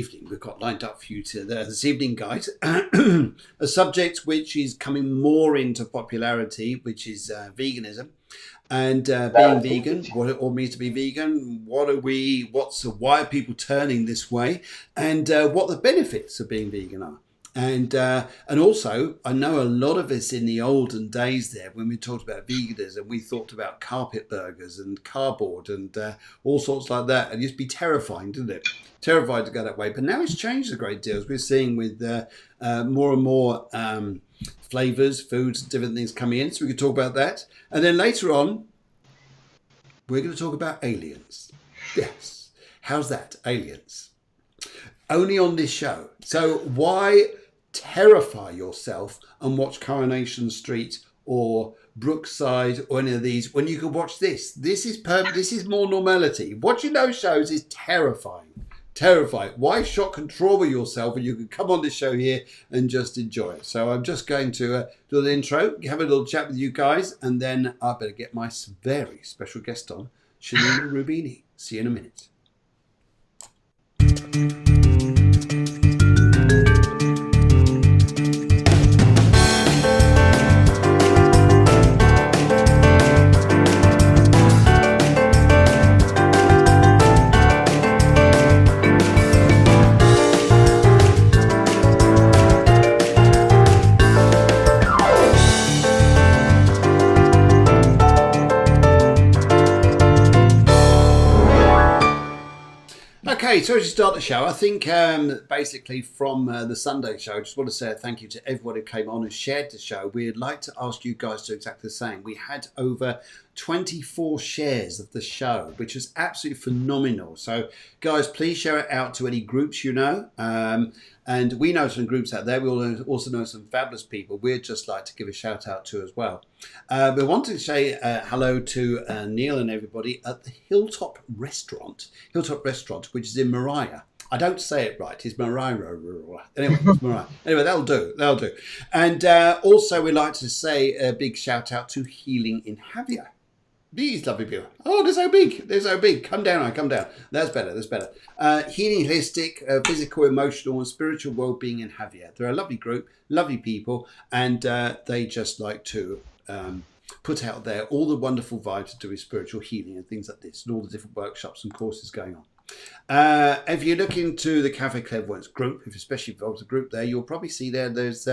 Evening we've got lined up for you this evening, guys. A subject which is coming more into popularity, which is veganism and being vegan, what it all means to be vegan, why are people turning this way, and what the benefits of being vegan are. And also, I know a lot of us in the olden days there, when we talked about veganism, we thought about carpet burgers and cardboard and all sorts like that. And it used to be terrifying, didn't it? Terrified to go that way. But now it's changed a great deal. As we're seeing with more and more flavors, foods, different things coming in. So we could talk about that. And then later on, we're going to talk about aliens. Yes. How's that? Aliens. Only on this show. So why terrify yourself and watch Coronation Street or Brookside or any of these when you can watch this? This is more normality. Watching those shows is terrifying. Terrifying. Why shock and trauma yourself when you can come on this show here and just enjoy it? So I'm just going to do the intro, have a little chat with you guys, and then I better get my very special guest on, Yanina Rubini. See you in a minute. Okay, so as you start the show, I think basically from the Sunday show, I just want to say a thank you to everyone who came on and shared the show. We'd like to ask you guys to do exactly the same. We had over 24 shares of the show, which is absolutely phenomenal. So guys, please share it out to any groups you know. And we know some groups out there. We also know some fabulous people we'd just like to give a shout out to as well. We want to say hello to Neil and everybody at the Hilltop Restaurant, which is in Mariah. I don't say it right. It's Mariah. Anyway, it's Mariah. Anyway, that'll do. And also we'd like to say a big shout out to Healing in Javier. These lovely people. Oh, they're so big. Come down. That's better. Healing holistic, physical, emotional, and spiritual well-being in Javier. They're a lovely group, lovely people, and they just like to put out there all the wonderful vibes to do with spiritual healing and things like this, and all the different workshops and courses going on. If you look into the Cafe Clairvoyance group, if especially involved the group there, you'll probably see there's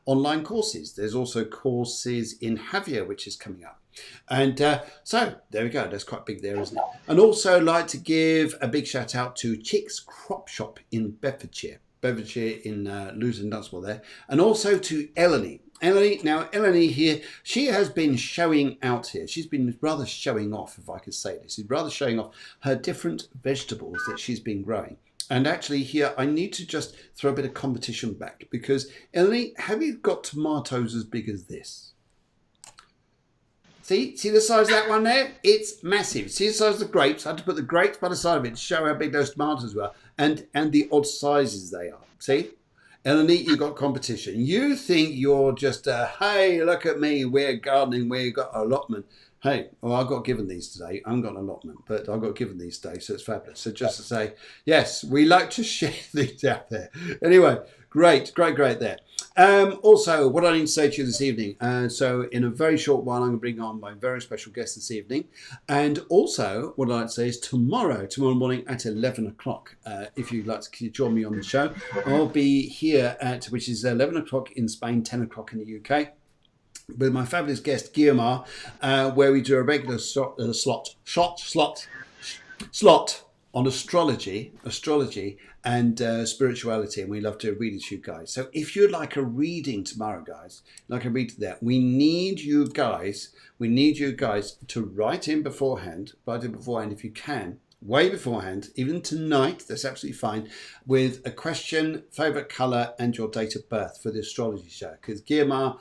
online courses. There's also courses in Javier, which is coming up. And so there we go. That's quite big there, isn't it? And also like to give a big shout out to Chick's Crop Shop in Bedfordshire in Luton Dunstable there, and also to Eleni. Eleni here, she has been showing out here. She's been rather showing off, if I could say this. She's rather showing off her different vegetables that she's been growing. And actually here, I need to just throw a bit of competition back because, Eleni, have you got tomatoes as big as this? See the size of that one there? It's massive. See the size of the grapes? I had to put the grapes by the side of it to show how big those tomatoes were and the odd sizes they are. See? Eleni, you got competition. You think you're just hey, look at me, we're gardening, we've got allotment. Hey, well, I got given these today. I haven't got an allotment, but I got given these today, so it's fabulous. So just to say, yes, we like to share things out there. Anyway, great there. Also, what I need to say to you this evening, so in a very short while, I'm going to bring on my very special guest this evening. And also, what I'd like to say is tomorrow morning at 11 o'clock, if you'd like to join me on the show, I'll be here which is 11 o'clock in Spain, 10 o'clock in the UK, with my fabulous guest, Guillermo, where we do a regular slot on astrology and spirituality, and we love to read it to you guys. So if you'd like a reading tomorrow, guys, we need you guys to write in beforehand if you can, way beforehand, even tonight, that's absolutely fine, with a question, favourite colour, and your date of birth for the astrology show. Because Guillermo,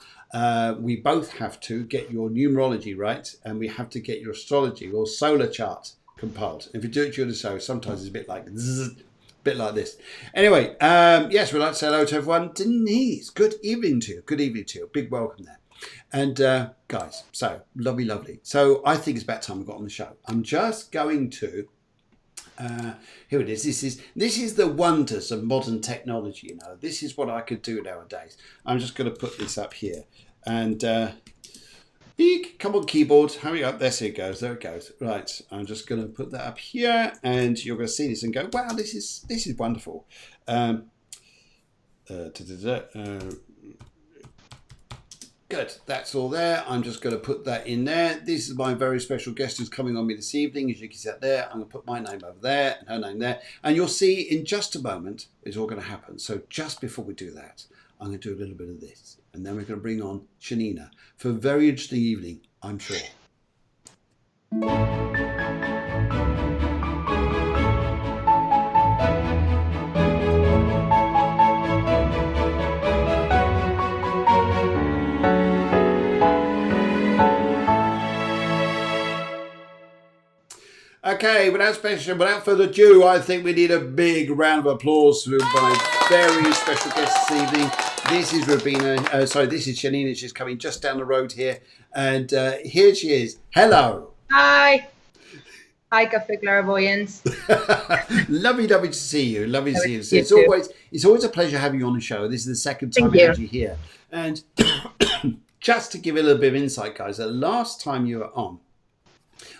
we both have to get your numerology right, and we have to get your astrology or solar chart compiled. If you do it during the show, sometimes it's a bit like zzz, bit like this. Anyway, yes, we'd like to say hello to everyone. Denise, good evening to you. Big welcome there. And guys, so lovely. So I think it's about time we got on the show. I'm just going to Here it is. This is the wonders of modern technology. This is what I could do nowadays. I'm just going to put this up here, and come on, keyboard, hurry up. There it goes. There it goes. Right. I'm just going to put that up here, and you're going to see this and go, wow, this is wonderful. Good, that's all there. I'm just going to put that in there. This is my very special guest who's coming on me this evening. As you can see that there, I'm going to put my name over there and her name there. And you'll see in just a moment, it's all going to happen. So just before we do that, I'm going to do a little bit of this. And then we're going to bring on Yanina for a very interesting evening, I'm sure. Okay, without further ado, I think we need a big round of applause for my very special guest this evening. This is this is Yanina. She's coming just down the road here. And here she is. Hello. Hi. Hi, Cafe Clairvoyance. Lovely to see you. Lovely to see you. It's always a pleasure having you on the show. This is the second time I had you here. And just to give a little bit of insight, guys, the last time you were on,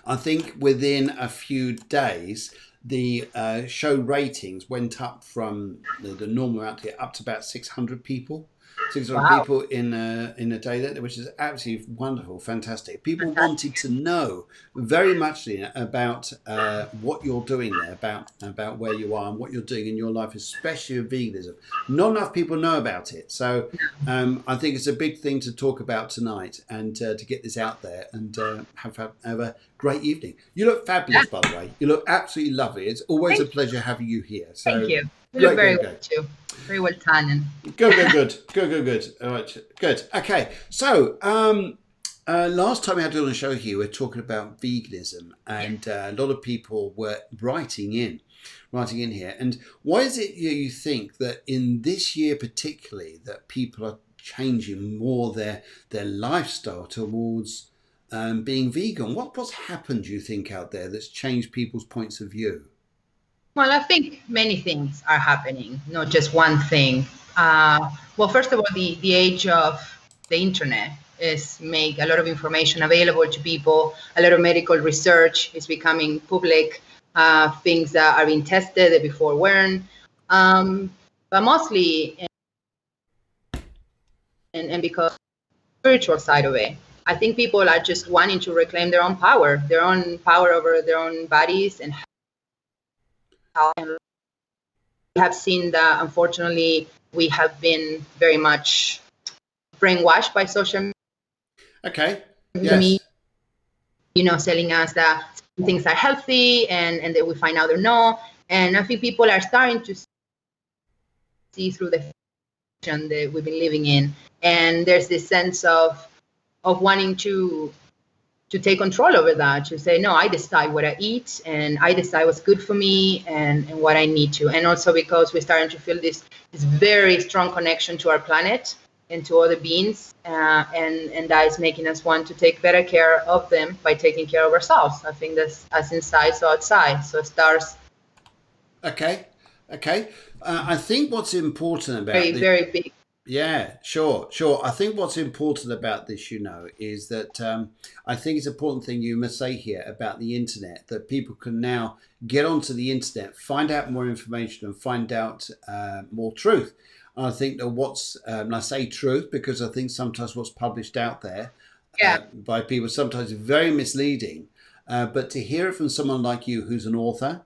I think within a few days, the show ratings went up from the normal amount here up to about 600 people. 600 people in a day there, which is absolutely wonderful, fantastic. People wanted to know very much about what you're doing there, about where you are and what you're doing in your life, especially with veganism. Not enough people know about it, so I think it's a big thing to talk about tonight and to get this out there and have a great evening. You look fabulous, by the way. You look absolutely lovely. It's always a pleasure having you here. So, thank you. You look very well too. Very well tan. Good. All right, good. Okay, so last time we had you on the show here, we were talking about veganism, and a lot of people were writing in here. And why is it you think that in this year particularly that people are changing more their lifestyle towards being vegan? What's happened, do you think, out there that's changed people's points of view? Well, I think many things are happening, not just one thing. Well, first of all, the age of the internet is make a lot of information available to people. A lot of medical research is becoming public. Things that are being tested that before weren't. But mostly, and because of the spiritual side of it, I think people are just wanting to reclaim their own power over their own bodies and we have seen that unfortunately we have been very much brainwashed by social media. Okay. Yes. Telling us that things are healthy and that we find out they're not. And I think people are starting to see through the fiction that we've been living in. And there's this sense of wanting to take control over that, to say, no, I decide what I eat and I decide what's good for me and what I need to. And also because we're starting to feel this very strong connection to our planet and to other beings. And that is making us want to take better care of them by taking care of ourselves. I think that's as inside, so outside. So stars. Okay. I think what's important about very big. Yeah, sure. I think what's important about this, is that I think it's an important thing you must say here about the internet, that people can now get onto the internet, find out more information and find out more truth. And I think that and I say truth because I think sometimes what's published out there by people sometimes is very misleading. But to hear it from someone like you who's an author,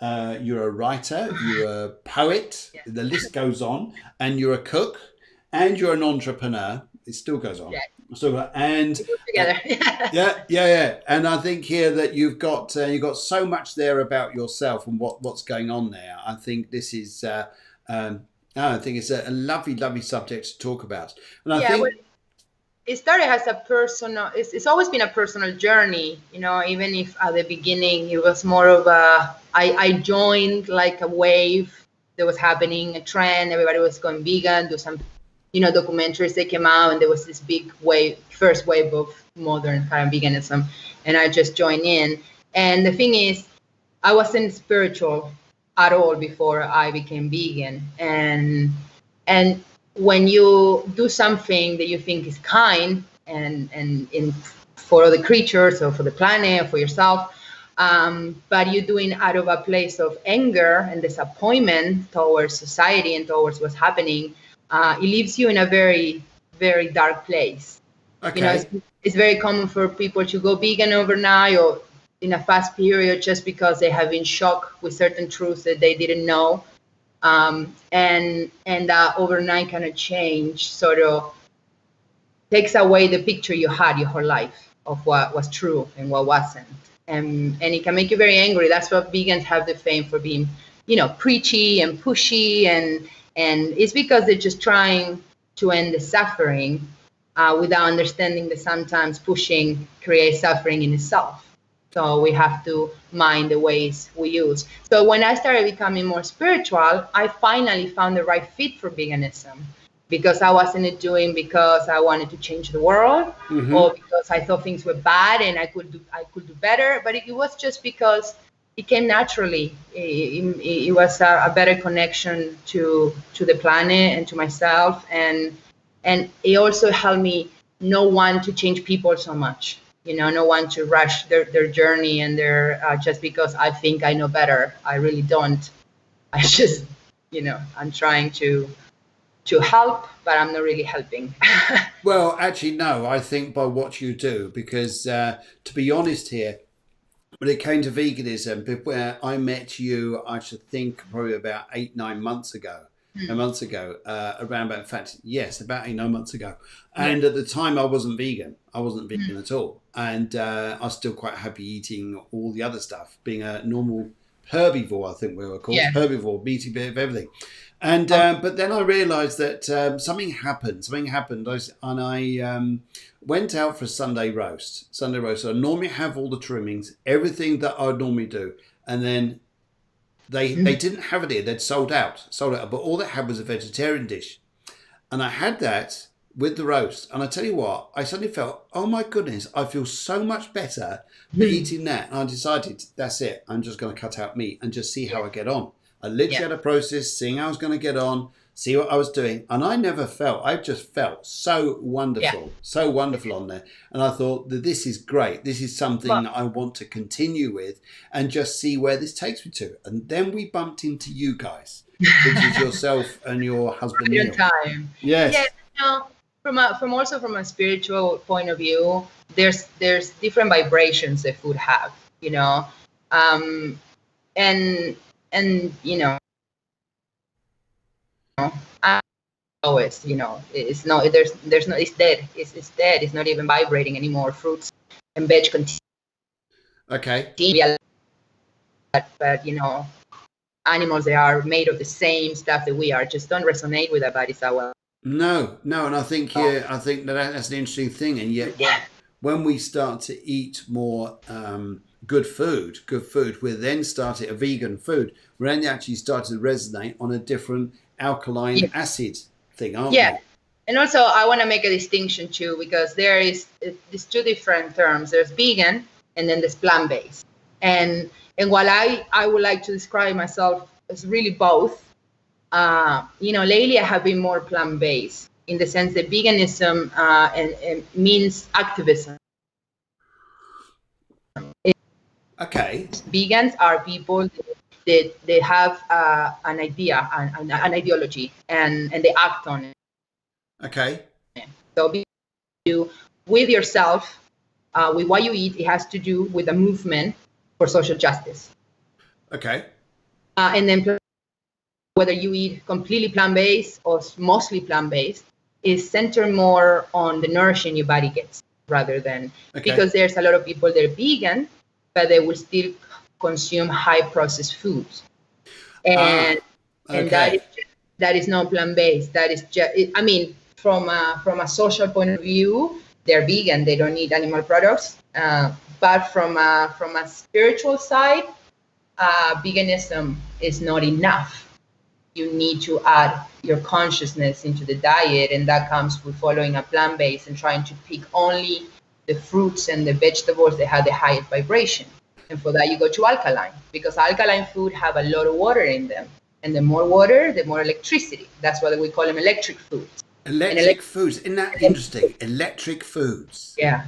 you're a writer, you're a poet, the list goes on, and you're a cook, and you're an entrepreneur. It still goes on. And together. Yeah. And I think here that you've got so much there about yourself and what's going on there. I think this is I think it's a lovely subject to talk about. And I think it started as a personal, it's always been a personal journey, even if at the beginning it was more of I joined like a wave that was happening, a trend, everybody was going vegan, do some, documentaries that came out, and there was this big first wave of modern kind of veganism, and I just joined in. And the thing is, I wasn't spiritual at all before I became vegan. And when you do something that you think is kind and for other creatures or for the planet or for yourself, but you're doing out of a place of anger and disappointment towards society and towards what's happening, it leaves you in a very, very dark place. Okay. You know, it's very common for people to go vegan overnight or in a fast period just because they have been shocked with certain truths that they didn't know. And that overnight kind of change sort of takes away the picture you had your whole life of what was true and what wasn't. And it can make you very angry. That's what vegans have the fame for being, you know, preachy and pushy, and it's because they're just trying to end the suffering without understanding that sometimes pushing creates suffering in itself. So we have to mind the ways we use. So when I started becoming more spiritual, I finally found the right fit for veganism, because I wasn't doing because I wanted to change the world or because I thought things were bad and I could do better. But it was just because it came naturally. It was a better connection to the planet and to myself, and it also helped me not want to change people so much. You know, no one to rush their journey and their just because I think I know better. I really don't. I just, you know, I'm trying to help, but I'm not really helping. Well, actually, no, I think by what you do, because to be honest here, when it came to veganism, where I met you, I should think probably about 8-9 months ago. Months ago, around about, in fact, yes, about 8-9 months ago. And at the time, I wasn't vegan. I wasn't vegan at all. And I was still quite happy eating all the other stuff, being a normal herbivore, I think we were called. Herbivore, eating a bit of everything. And but then I realised that something happened. And I went out for a Sunday roast. So I normally have all the trimmings, everything that I would normally do. And then they didn't have it here. They'd sold out. But all they had was a vegetarian dish. And I had that with the roast. And I tell you what, I suddenly felt, oh my goodness, I feel so much better eating that. And I decided, that's it. I'm just going to cut out meat and just see how I get on. I literally had a process, seeing how I was going to get on, see what I was doing. And I just felt so wonderful on there. And I thought that this is great. This is something that I want to continue with and just see where this takes me to. And then we bumped into you guys, which is yourself and your husband, Neil. Time. Yes. Yeah, you know, from a spiritual point of view, there's different vibrations that food have, you know. And you know, I always, you know, it's not, there's no, it's dead. It's dead. It's not even vibrating anymore. Fruits and veg continue. Okay. But you know, animals, they are made of the same stuff that we are. Just don't resonate with our bodies that well. No, and I think that's an interesting thing. And yet, when we start to eat more good food, we're then starting a vegan food. We're then actually starting to resonate on a different alkaline acid thing, aren't we? And also I want to make a distinction too, because there's two different terms. There's vegan and then there's plant-based. And while I would like to describe myself as really both, you know, lately I have been more plant-based in the sense that veganism and means activism. Okay. Vegans are people that they have an idea, an ideology, and they act on it. Okay. So with yourself, with what you eat, it has to do with a movement for social justice. Okay. And then whether you eat completely plant-based or mostly plant-based is centered more on the nourishing your body gets rather than, because there's a lot of people that are vegan, but they will still consume high processed foods. And that is not plant-based. That is just, I mean, from a social point of view, they're vegan, they don't need animal products. But from a spiritual side, veganism is not enough. You need to add your consciousness into the diet, and that comes with following a plant-based and trying to pick only the fruits and the vegetables that have the highest vibration. And for that, you go to alkaline, because alkaline food have a lot of water in them. And the more water, the more electricity. That's why we call them electric foods. Electric foods. Isn't that interesting? Electric foods. Yeah.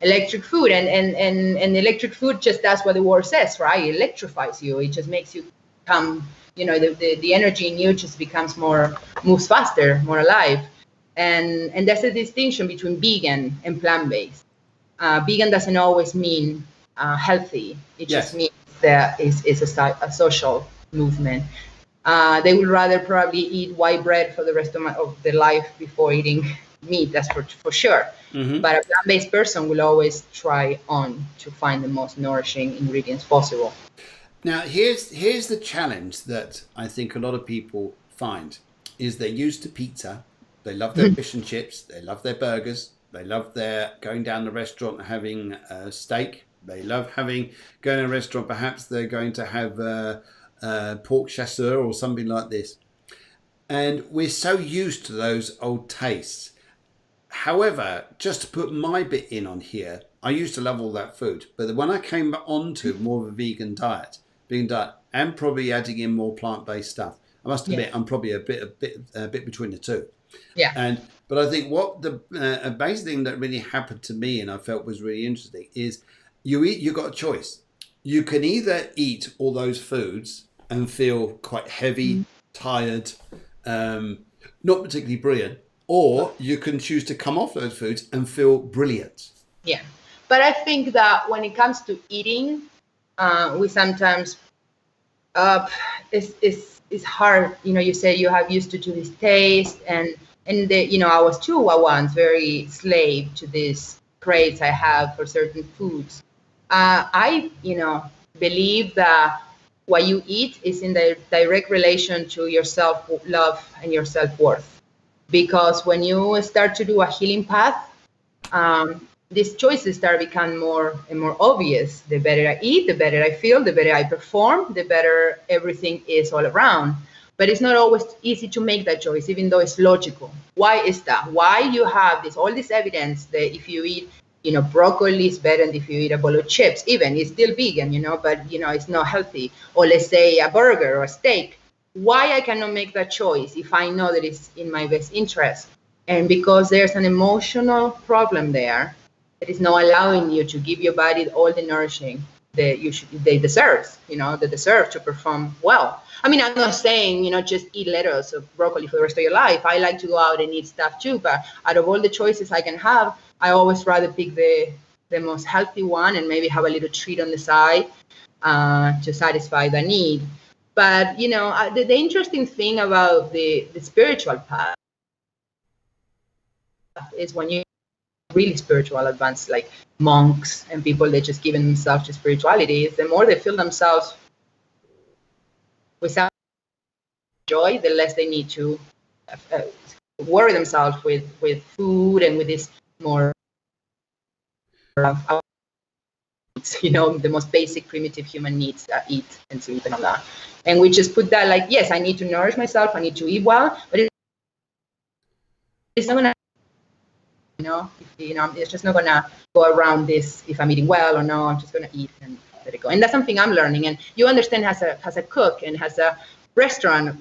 Electric food. And electric food just does what the word says, right? It electrifies you. It just makes you come, the energy in you just moves faster, more alive. And that's the distinction between vegan and plant-based. Vegan doesn't always mean healthy. It just means that it's a social movement. They would rather probably eat white bread for the rest of their life before eating meat, that's for sure. Mm-hmm. But a plant-based person will always try to find the most nourishing ingredients possible. Now, here's the challenge that I think a lot of people find, is they're used to pizza. They love their fish and chips. They love their burgers. They love their going down the restaurant and having a steak. They love going to a restaurant. Perhaps they're going to have pork chasseur or something like this. And we're so used to those old tastes. However, just to put my bit in on here, I used to love all that food. But when I came onto more of a vegan diet, and probably adding in more plant-based stuff, I must admit, I'm probably a bit between the two. Yeah. But I think what the basic thing that really happened to me and I felt was really interesting is you got a choice. You can either eat all those foods and feel quite heavy, tired, not particularly brilliant, or you can choose to come off those foods and feel brilliant. Yeah. But I think that when it comes to eating, we sometimes it's hard. You say you have used to this taste, and I was too once very slave to these craves I have for certain foods. I believe that what you eat is in the direct relation to your self-love and your self-worth. Because when you start to do a healing path, these choices start becoming more and more obvious. The better I eat, the better I feel, the better I perform, the better everything is all around. But it's not always easy to make that choice, even though it's logical. Why is that? Why you have all this evidence that if you eat, broccoli is better than if you eat a bowl of chips, even it's still vegan, but it's not healthy. Or let's say a burger or a steak. Why I cannot make that choice if I know that it's in my best interest? And because there's an emotional problem there that is not allowing you to give your body all the nourishing that they deserve, they deserve to perform well. I mean, I'm not saying, just eat lettuce or broccoli for the rest of your life. I like to go out and eat stuff too, but out of all the choices I can have, I always rather pick the most healthy one and maybe have a little treat on the side to satisfy the need. But, the interesting thing about the spiritual path is when you really spiritual advanced, like monks and people that just given themselves to spirituality, is the more they feel themselves without joy, the less they need to worry themselves with food and with this more the most basic primitive human needs, eat and sleep and all that. And we just put that like, yes, I need to nourish myself, I need to eat well, but it's not gonna it's just not gonna go around this if I'm eating well or no. I'm just gonna eat and let it go. And that's something I'm learning. And you understand, as a cook and as a restaurant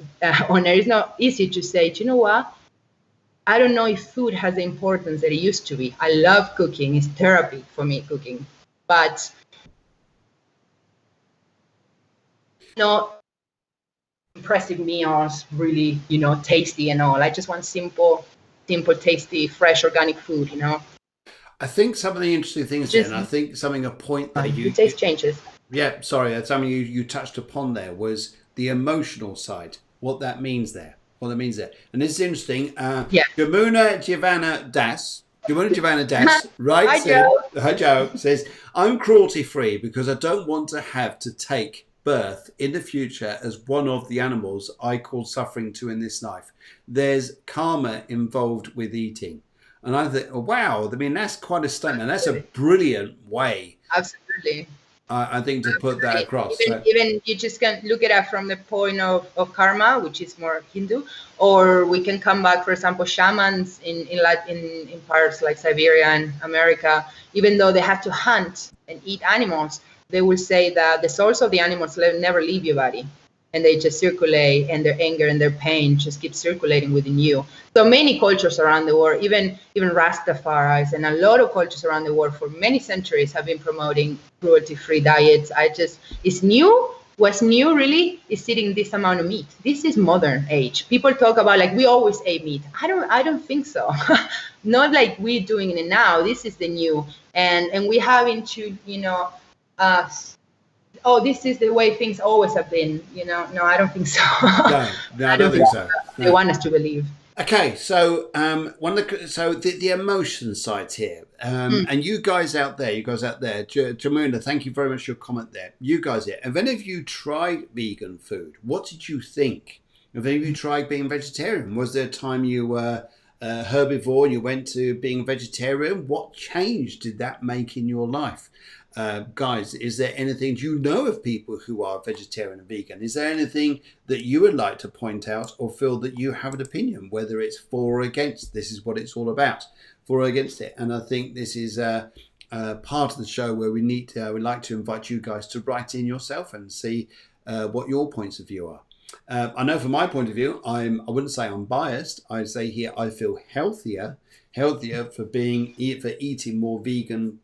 owner, it's not easy to say, do you know what? I don't know if food has the importance that it used to be. I love cooking. It's therapy for me, cooking. But not impressive meals, really, tasty and all. I just want simple, tasty, fresh, organic food, I think some of the interesting things and I think a point that the taste changes. Yeah, sorry, that's something you touched upon there was the emotional side, what that means there. And this is interesting. Yamuna Giovanna Das, right? Hi, Joe. Says, I'm cruelty-free because I don't want to have to take birth in the future as one of the animals I call suffering to in this life. There's karma involved with eating. And I think, oh, wow, I mean, that's quite a statement. That's a brilliant way. Absolutely. I think to put that across. Even you just can look at it from the point of karma, which is more Hindu, or we can come back, for example, shamans in parts like Siberia and America, even though they have to hunt and eat animals, they will say that the souls of the animals never leave your body, and they just circulate, and their anger and their pain just keep circulating within you. So many cultures around the world, even Rastafaris and a lot of cultures around the world for many centuries have been promoting cruelty-free diets. It's new. What's new really is eating this amount of meat. This is modern age. People talk about like we always ate meat. I don't think so. Not like we're doing it now. This is the new, and we having to, oh, this is the way things always have been. No, I don't think so. No, I don't think so. They want us to believe. Okay, so the emotion side here, and you guys out there, Jamuna, thank you very much for your comment there. You guys here, have any of you tried vegan food? What did you think? Have any of you tried being vegetarian? Was there a time you were herbivore and you went to being vegetarian? What change did that make in your life? Guys, is there anything, do you know of people who are vegetarian and vegan? Is there anything that you would like to point out or feel that you have an opinion, whether it's for or against? This is what it's all about, for or against it. And I think this is part of the show where we'd like to invite you guys to write in yourself and see what your points of view are. I know from my point of view, I wouldn't say I'm biased. I'd say here I feel healthier for eating more vegan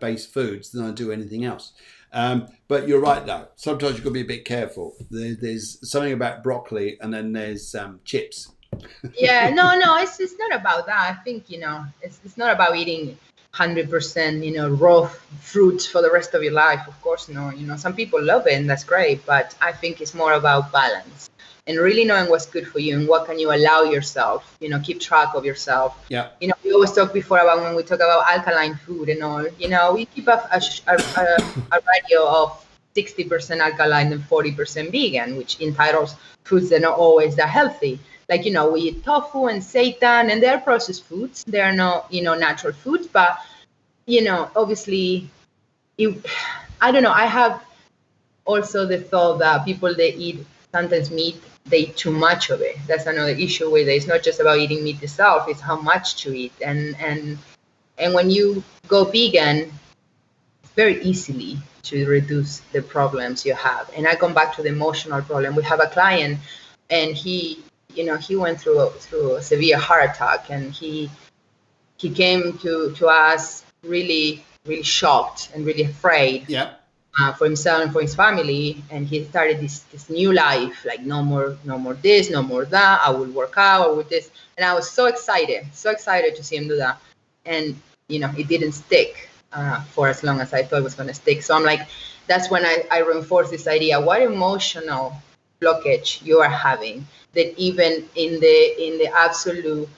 based foods than I do anything else. But you're right though. Sometimes you've got to be a bit careful. There's something about broccoli, and then there's chips. Yeah, no, it's not about that. I think it's not about eating 100% raw fruits for the rest of your life. Of course, no. Some people love it, and that's great. But I think it's more about balance and really knowing what's good for you and what can you allow yourself. Keep track of yourself. Yeah. We always talk before about when we talk about alkaline food and all. We keep a ratio of 60% alkaline and 40% vegan, which entitles foods that are not always that healthy. Like, we eat tofu and seitan, and they're processed foods. They are not, natural foods. But, obviously, I don't know. I have also the thought that people that eat sometimes meat, they eat too much of it. That's another issue with it. It's not just about eating meat itself. It's how much to eat. And when you go vegan, it's very easily to reduce the problems you have. And I come back to the emotional problem. We have a client, and he went through a severe heart attack, and he came to us really, really shocked and really afraid. Yeah. For himself and for his family, and he started this new life, like no more this, no more that. I will work out, I will this, and I was so excited to see him do that. And it didn't stick for as long as I thought it was going to stick. So I'm like, that's when I reinforce this idea: what emotional blockage you are having, that even in the absolute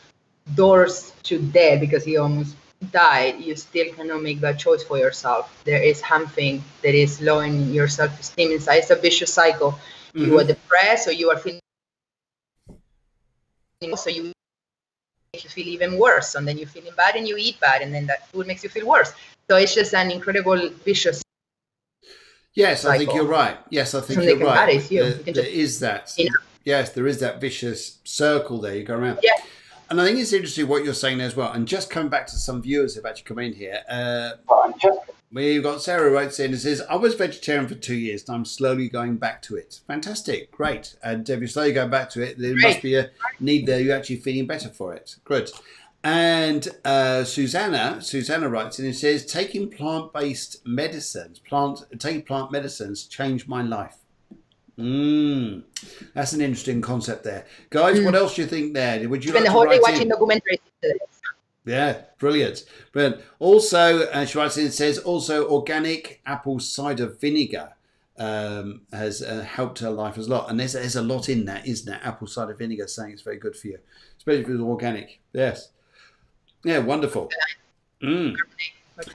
doors to death, because he almost died, you still cannot make that choice for yourself. There is something that is lowering your self-esteem inside. It's a vicious cycle. Mm-hmm. You are depressed, or you are feeling, so you feel even worse, and then you're feeling bad and you eat bad, and then that food makes you feel worse. So it's just an incredible vicious Yes, cycle. I think you're right. There is that. Yes, there is that vicious circle there. You go around. Yeah. And I think it's interesting what you're saying as well. And just coming back to some viewers who've actually come in here. We've got Sarah writes in and says, I was vegetarian for 2 years and I'm slowly going back to it. Fantastic. Great. And if you're slowly going back to it, there must be a need there. You're actually feeling better for it. Good. And Susanna writes in and says, taking plant medicines changed my life. That's an interesting concept there, guys. What else do you think there? Would you spend like the whole day watching documentaries? Yeah, brilliant. Also, she writes in and says also organic apple cider vinegar has helped her life as a lot. And there's a lot in that, isn't there? Apple cider vinegar, saying it's very good for you, especially if it's organic. Yes. Yeah, wonderful.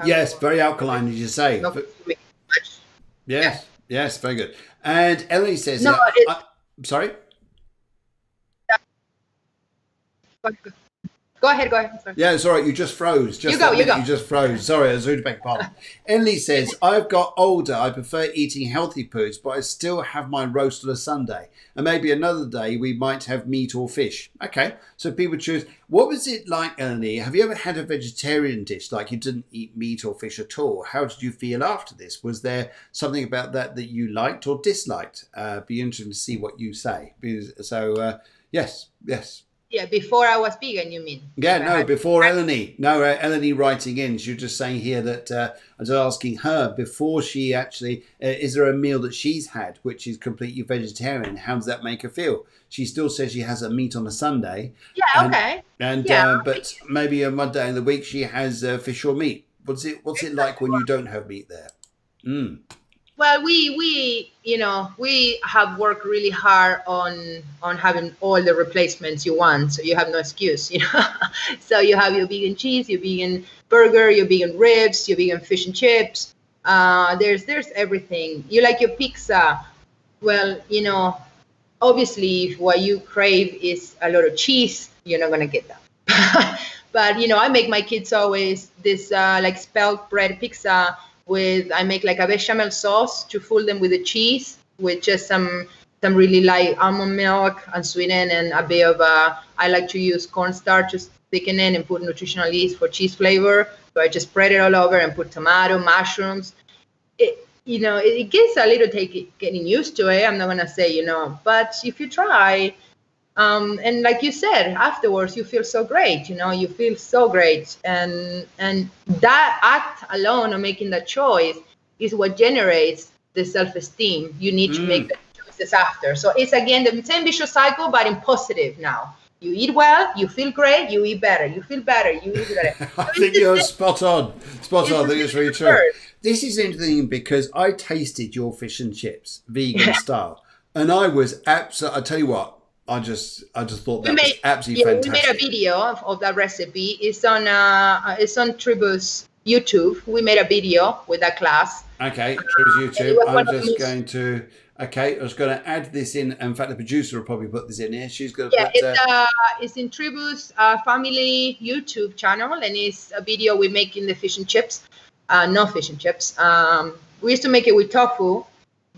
Yes, very alkaline, as you say. Yes. Yes, very good. And Ellie says, no, sorry? Go Go ahead. Sorry. Yeah, it's all right. You just froze. Just you go. You just froze. Sorry, I was really beg your pardon. Emily says, I've got older. I prefer eating healthy foods, but I still have my roast on a Sunday. And maybe another day we might have meat or fish. Okay, so people choose. What was it like, Eleni? Have you ever had a vegetarian dish, like you didn't eat meat or fish at all? How did you feel after this? Was there something about that you liked or disliked? Be interesting to see what you say. So, yes. Yeah, before I was vegan, you mean? Yeah, no, before Eleni. No, Eleni writing in, she was just saying here that I was asking her before she actually, is there a meal that she's had which is completely vegetarian? How does that make her feel? She still says she has a meat on a Sunday. Yeah, okay. But maybe on one day in the week she has fish or meat. What's it like when you don't have meat there? Well, we have worked really hard on having all the replacements you want, so you have no excuse, So you have your vegan cheese, your vegan burger, your vegan ribs, your vegan fish and chips. There's everything. You like your pizza. Well, obviously, if what you crave is a lot of cheese, you're not gonna get that. But I make my kids always this like spelt bread pizza. I make like a bechamel sauce to fool them with the cheese, with just some really light almond milk and sweeten, and a bit of I like to use cornstarch to thicken it and put nutritional yeast for cheese flavor. So I just spread it all over and put tomato, mushrooms. It gets a little getting used to it. I'm not gonna say, but if you try, and like you said, afterwards you feel so great. You feel so great, and that act alone of making that choice is what generates the self-esteem you need to make the choices after. So it's again the same vicious cycle, but in positive now. You eat well, you feel great, you eat better, you feel better, you eat better. I think you're spot on. I think it's really true. This is interesting because I tasted your fish and chips, vegan style, and I was absolutely. I tell you what. I just thought that was absolutely fantastic. We made a video of that recipe. It's on Tribu's YouTube. We made a video with that class. Okay, Tribu's YouTube. I was going to add this in. In fact, the producer will probably put this in here. She's going to put. It's in Tribu's family YouTube channel, and it's a video we make in the fish and chips. No fish and chips. We used to make it with tofu.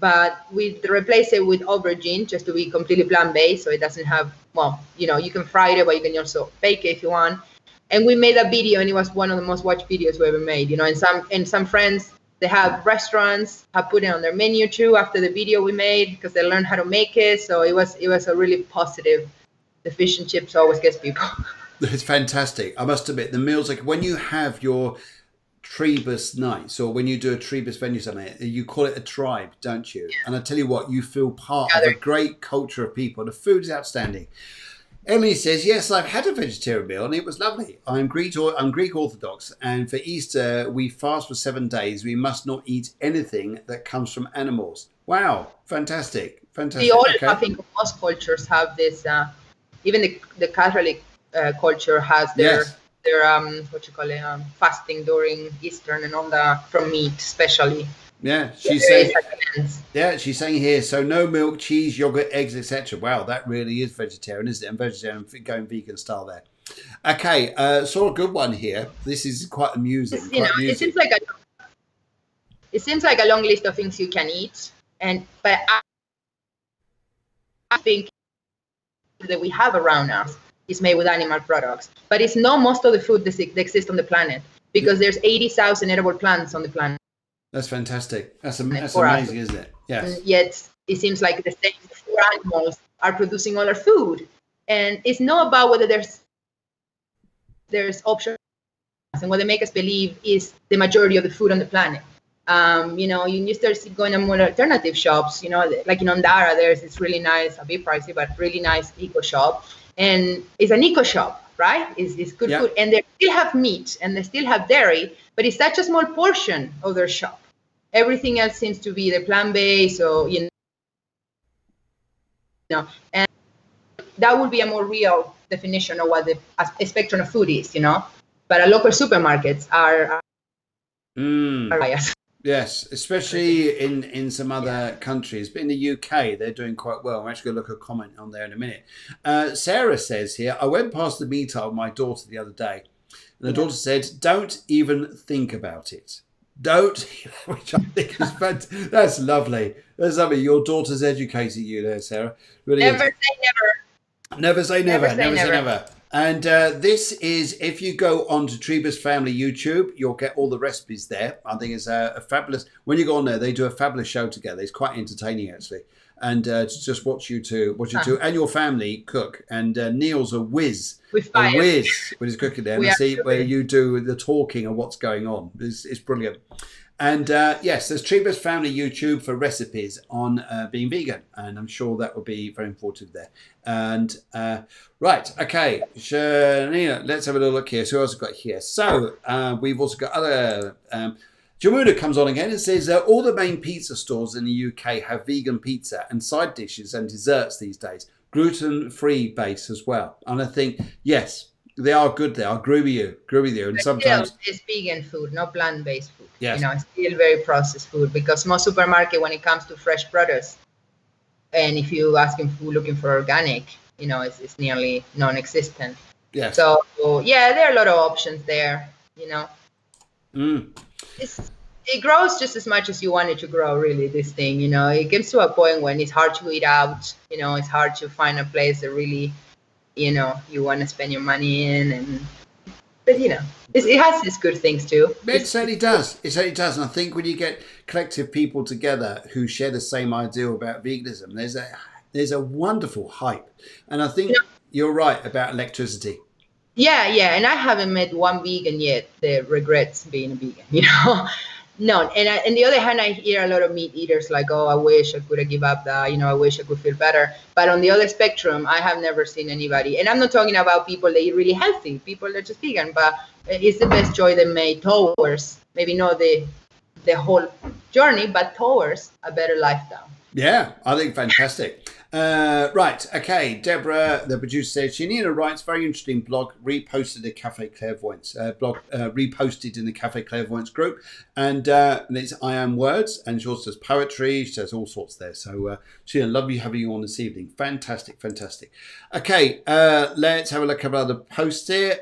But we replace it with aubergine just to be completely plant-based, so it doesn't have, you can fry it, but you can also bake it if you want. And we made a video, and it was one of the most watched videos we ever made. And some friends, they have restaurants have put it on their menu too after the video we made because they learned how to make it. So it was a really positive. The fish and chips always gets people. It's fantastic. I must admit, the meals, like when you have your Trebus nights, or when you do a Trebus venue something, you call it a tribe, don't you? And I tell you what, you feel part of a great culture of people. The food is outstanding. Emily says, yes, I've had a vegetarian meal and it was lovely. I'm Greek Orthodox, and for Easter we fast for 7 days. We must not eat anything that comes from animals. Wow, fantastic. I think most cultures have this, even the Catholic culture has their fasting during Easter and all that from meat, especially. Yeah, she's saying. Yeah, she's saying here. So no milk, cheese, yogurt, eggs, etc. Wow, that really is vegetarian, isn't it? And vegetarian going vegan style there. Okay, saw a good one here. This is quite amusing. It seems like a long list of things you can eat, but I think that we have around us is made with animal products, but it's not most of the food that exists on the planet, because there's 80,000 edible plants on the planet. That's fantastic. That's amazing, isn't it? Yes. And yet it seems like the same 4 animals are producing all our food, and it's not about whether there's options, and what they make us believe is the majority of the food on the planet. You start going to more alternative shops. Like in Ondara, there's this really nice, a bit pricey, but really nice eco shop. And it's an eco shop, right? It's good food. And they still have meat and they still have dairy, but it's such a small portion of their shop. Everything else seems to be either plant-based or, and that would be a more real definition of what a spectrum of food is, But our local supermarkets are biased. Yes, especially in some other countries, but in the UK they're doing quite well. I'm actually going to look at a comment on there in a minute. Sarah says here, I went past the meet with my daughter the other day, and the daughter said, "Don't even think about it. Don't," which I think is fantastic. That's lovely. That's lovely. Your daughter's educating you there, Sarah. Really Never is. say never. Never say Never never. say Never say never. never. And this is, if you go on to Treba's Family YouTube, you'll get all the recipes there. I think it's a fabulous, when you go on there, they do a fabulous show together. It's quite entertaining, actually. And to just watch you two and your family cook. And Neil's a whiz. With A fire. whiz when he's cooking there. And We I are see where cooking. you do the talking and what's going on. It's brilliant. And yes, there's Treba's Family YouTube for recipes on being vegan, and I'm sure that will be very informative there. And right, okay, Yanina, let's have a little look here. So who else have got here? So we've also got other. Jamuna comes on again and says all the main pizza stores in the UK have vegan pizza and side dishes and desserts these days, gluten-free base as well. And I think yes, they are good. There, I agree with you. And But sometimes still, it's vegan food, not plant-based food. yes. It's still very processed food, because most supermarket, when it comes to fresh produce, and if you looking for organic, it's nearly non-existent. Yes. So yeah, there are a lot of options there. It grows just as much as you want it to grow, really, this thing. It gets to a point when it's hard to eat out. It's hard to find a place that really you want to spend your money in. But it has its good things too. It certainly does. It certainly does. And I think when you get collective people together who share the same idea about veganism, there's a wonderful hype. And I think you're right about electricity. Yeah, and I haven't met one vegan yet that regrets being a vegan. No. And on the other hand, I hear a lot of meat eaters like, "Oh, I wish I could have give up that. I wish I could feel better." But on the other spectrum, I have never seen anybody. And I'm not talking about people that eat really healthy. People that are just vegan, but it's the best choice they made towards, maybe not the whole journey, but towards a better lifestyle. Yeah, I think fantastic. Right, okay. Deborah, the producer, says Yanina writes very interesting blog reposted the Cafe Clairvoyance reposted in the Cafe Clairvoyance group, and it's I Am Words, and she also says poetry. She says all sorts there. So, Sheena, lovely having you on this evening. Fantastic. Okay, let's have a look at other posts here.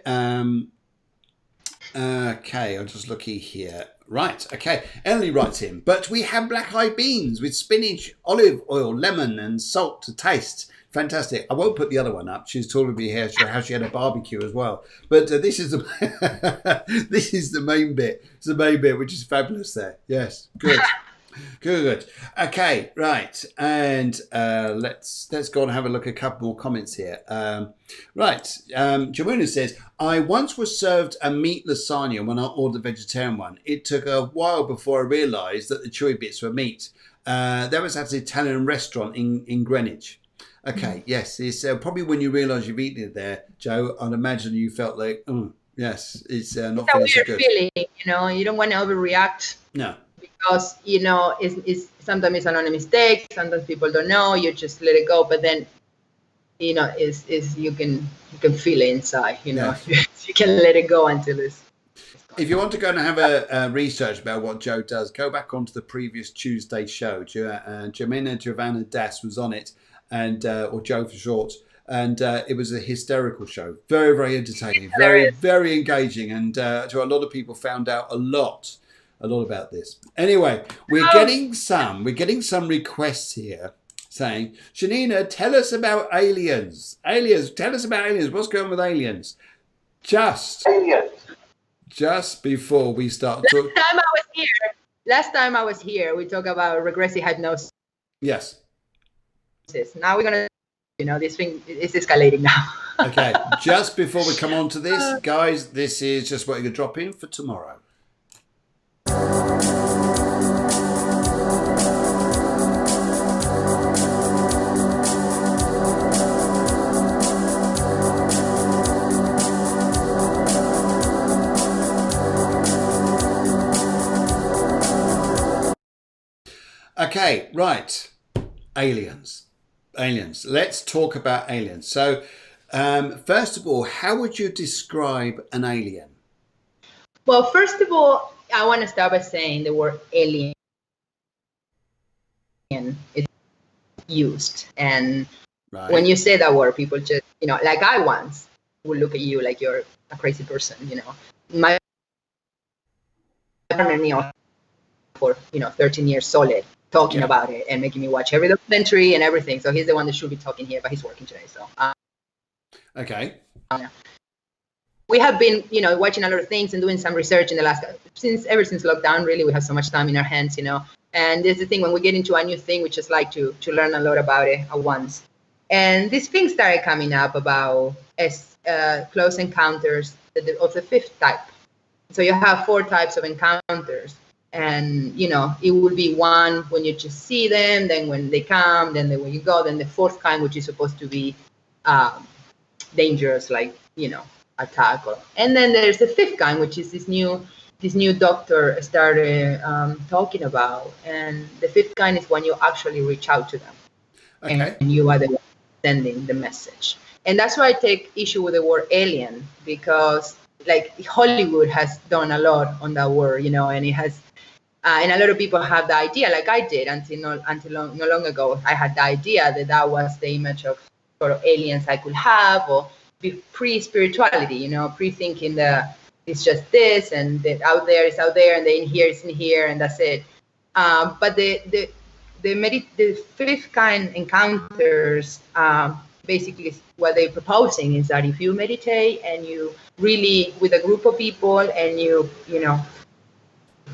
Okay, I'm just looking here. Right, okay. Emily writes in, but we have black-eyed beans with spinach, olive oil, lemon, and salt to taste. Fantastic. I won't put the other one up. She's told me here how she had a barbecue as well. But this is the this is the main bit. It's the main bit, which is fabulous there. Yes, good. Good. Okay, right. And let's go and have a look at a couple more comments here. Right. Jamuna says, I once was served a meat lasagna when I ordered the vegetarian one. It took a while before I realised that the chewy bits were meat. That was at an Italian restaurant in Greenwich. Okay, yes. It's probably when you realise you've eaten it there, Joe, I'd imagine you felt like, yes, it's not feeling so good. It's a weird feeling, you don't want to overreact. No. Because it's sometimes it's another mistake. Sometimes people don't know. You just let it go. But then, is you can feel it inside. Yes. You can let it go until it's. If you want to go and have a research about what Joe does, go back onto the previous Tuesday show. Jamina Giovanna Das was on it, and or Joe for short. And it was a hysterical show. Very, very entertaining. Very, very engaging. And to a lot of people found out a lot about this. Anyway, we're getting some requests here saying, Yanina, tell us about aliens. Tell us about aliens. What's going on with aliens? Just before we start talking. Last time I was here, we talked about regressive hypnosis. Yes. Now we're gonna, this thing is escalating now. Okay, just before we come on to this, guys, this is just what you're gonna drop in for tomorrow. Okay, right. Aliens. Let's talk about aliens. So, first of all, how would you describe an alien? Well, first of all, I want to start by saying the word alien is used. And when you say that word, people just, like I once would look at you like you're a crazy person, My partner knew for, 13 years solid talking about it and making me watch every documentary and everything. So he's the one that should be talking here, but he's working today. So, okay. We have been, watching a lot of things and doing some research in the last, ever since lockdown, really, we have so much time in our hands, and there's the thing, when we get into a new thing, we just like to learn a lot about it at once. And this thing started coming up about close encounters of the fifth type. So you have 4 types of encounters, and, it will be one when you just see them, then when they come, then when you go, then the 4th kind, which is supposed to be dangerous, like, attack. And then there's the 5th kind, which is this new doctor started talking about. And the 5th kind is when you actually reach out to them. Okay. And you are the one sending the message. And that's why I take issue with the word alien, because like Hollywood has done a lot on that word, and it has, and a lot of people have the idea, like I did until no long ago. I had the idea that was the image of sort of aliens I could have, or pre-spirituality, pre-thinking that it's just this, and that out there is out there, and the in here is in here, and that's it. But the 5th kind encounters, basically what they're proposing is that if you meditate and you really, with a group of people, and you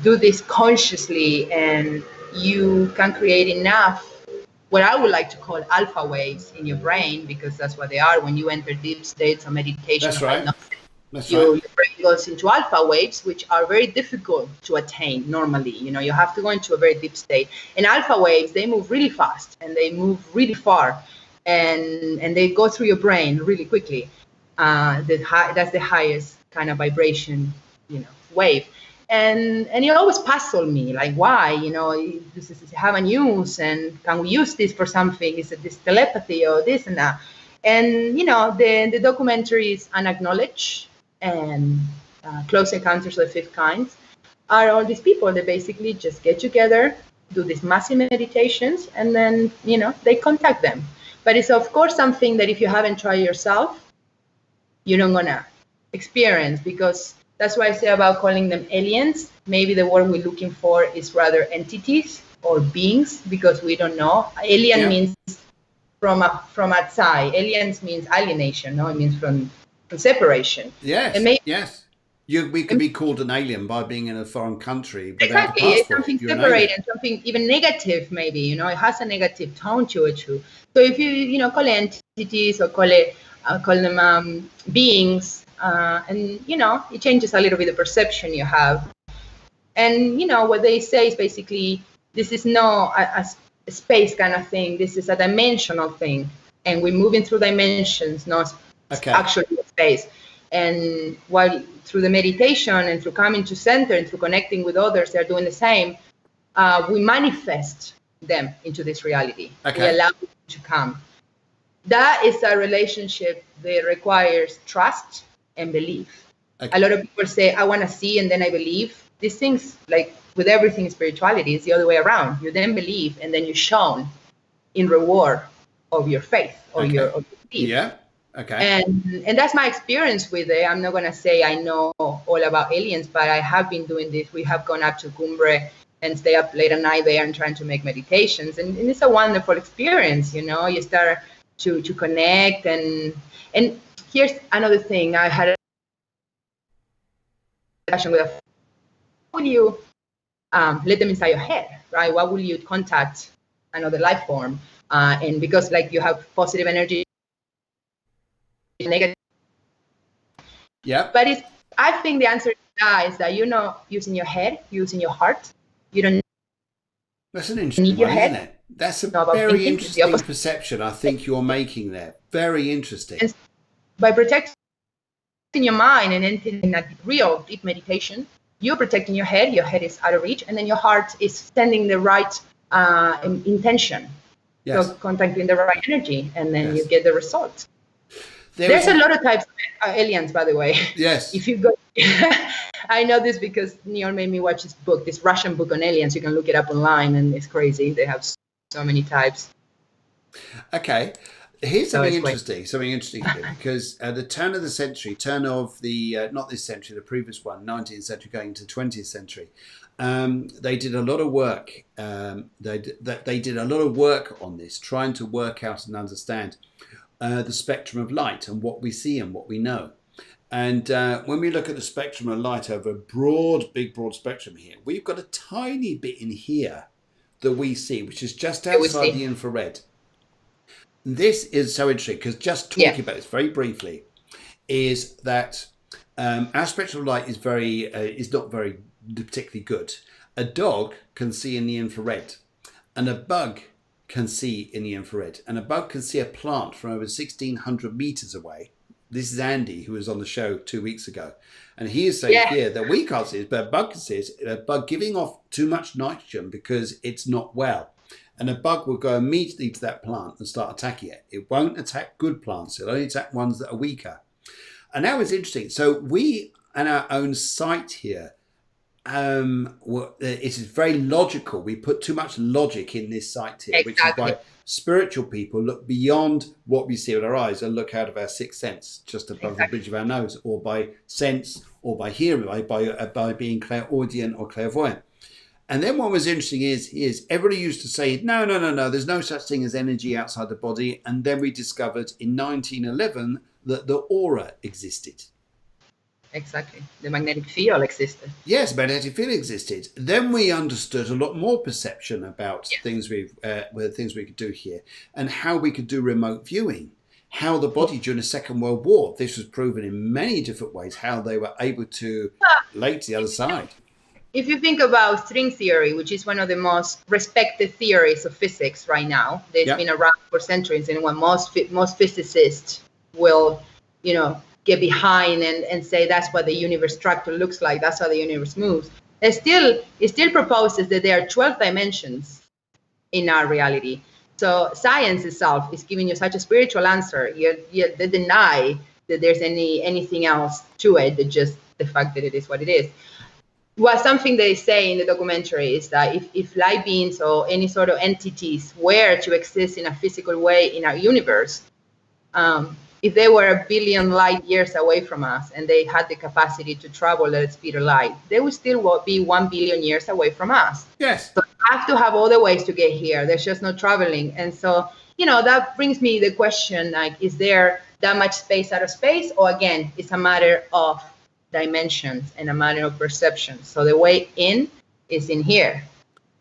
do this consciously, and you can create enough, what I would like to call alpha waves in your brain, because that's what they are when you enter deep states of meditation. That's right. Your brain goes into alpha waves, which are very difficult to attain normally. You have to go into a very deep state. And alpha waves, they move really fast and they move really far, and they go through your brain really quickly. That's the highest kind of vibration, wave. And it always puzzled me, like, why, does this have a use, and can we use this for something? Is it this telepathy or this and that? And, the documentaries Unacknowledged and Close Encounters of the 5th Kind are all these people that basically just get together, do these massive meditations, and then, they contact them. But it's, of course, something that if you haven't tried yourself, you're not going to experience, because that's why I say about calling them aliens. Maybe the word we're looking for is rather entities or beings, because we don't know. Alien means from outside. Aliens means alienation. No, it means from separation. Yes. And maybe, yes. We could be called an alien by being in a foreign country without exactly, a passport. It's something separated, something even negative, maybe. It has a negative tone to it too. So if you call it entities or call them beings. And it changes a little bit the perception you have. And what they say is basically, this is not a space kind of thing. This is a dimensional thing, and we're moving through dimensions, not actually space. And while through the meditation and through coming to center and through connecting with others, they're doing the same. We manifest them into this reality. We allow them to come. That is a relationship that requires trust and belief. A lot of people say, I want to see and then I believe. These things, like with everything in spirituality, is the other way around. You then believe, and then you're shown in reward of your faith or your belief. Yeah. Okay. And that's my experience with it. I'm not going to say I know all about aliens, but I have been doing this. We have gone up to Cumbre and stay up late at night there and trying to make meditations. And it's a wonderful experience. You start to connect. And here's another thing. I had a discussion with a will you let them inside your head, right? Why will you contact another life form? And because you have positive energy, negative. Yeah. But I think the answer is that you're not using your head, you're using your heart. You don't. That's an interesting one, isn't it? That's a very interesting perception I think you're making there. Very interesting. And by protecting your mind and entering in a real deep meditation, you're protecting your head is out of reach, and then your heart is sending the right intention. Yes. So contacting the right energy, and then you get the result. There's a lot of types of aliens, by the way. Yes. If you go, I know this because Neil made me watch this book, this Russian book on aliens. You can look it up online, and it's crazy. They have so many types. Okay. Here's something interesting here, because at the turn of the century, not this century, the previous one, 19th century going into the 20th century, they did a lot of work. They did a lot of work on this, trying to work out and understand the spectrum of light and what we see and what we know. And when we look at the spectrum of light over a big broad spectrum here, we've got a tiny bit in here that we see, which is just outside the infrared. This is so interesting because just talking about this very briefly is that our spectrum of light is not very particularly good. A dog can see in the infrared, and a bug can see in the infrared, and a bug can see a plant from over 1,600 meters away. This is Andy, who was on the show 2 weeks ago, and he is saying here that we can't see it, but a bug can see it. A bug giving off too much nitrogen because it's not well. And a bug will go immediately to that plant and start attacking it. It won't attack good plants. It'll only attack ones that are weaker. And now it's interesting. So we, in our own sight here, it is very logical. We put too much logic in this sight here, which is why spiritual people look beyond what we see with our eyes and look out of our sixth sense, just above the bridge of our nose, or by sense, or by hearing, by being clairaudient or clairvoyant. And then what was interesting is everybody used to say, no, there's no such thing as energy outside the body. And then we discovered in 1911 that the aura existed. Exactly. The magnetic field existed. Yes, magnetic field existed. Then we understood a lot more perception about things we could do here, and how we could do remote viewing, how the body during the Second World War, this was proven in many different ways, how they were able to relate to the other side. If you think about string theory, which is one of the most respected theories of physics right now, that's been around for centuries, and when most physicists will, get behind and say that's what the universe structure looks like, that's how the universe moves. It still proposes that there are 12 dimensions in our reality. So science itself is giving you such a spiritual answer. They deny that there's anything else to it, than just the fact that it is what it is. Well, something they say in the documentary is that if light beings or any sort of entities were to exist in a physical way in our universe, if they were 1 billion light years away from us and they had the capacity to travel at the speed of light, they would still be 1 billion years away from us. Yes. So we have to have other ways to get here. There's just no traveling. And so, that brings me the question, like, is there that much space out of space? Or again, it's a matter of dimensions and a matter of perception. So the way in is in here.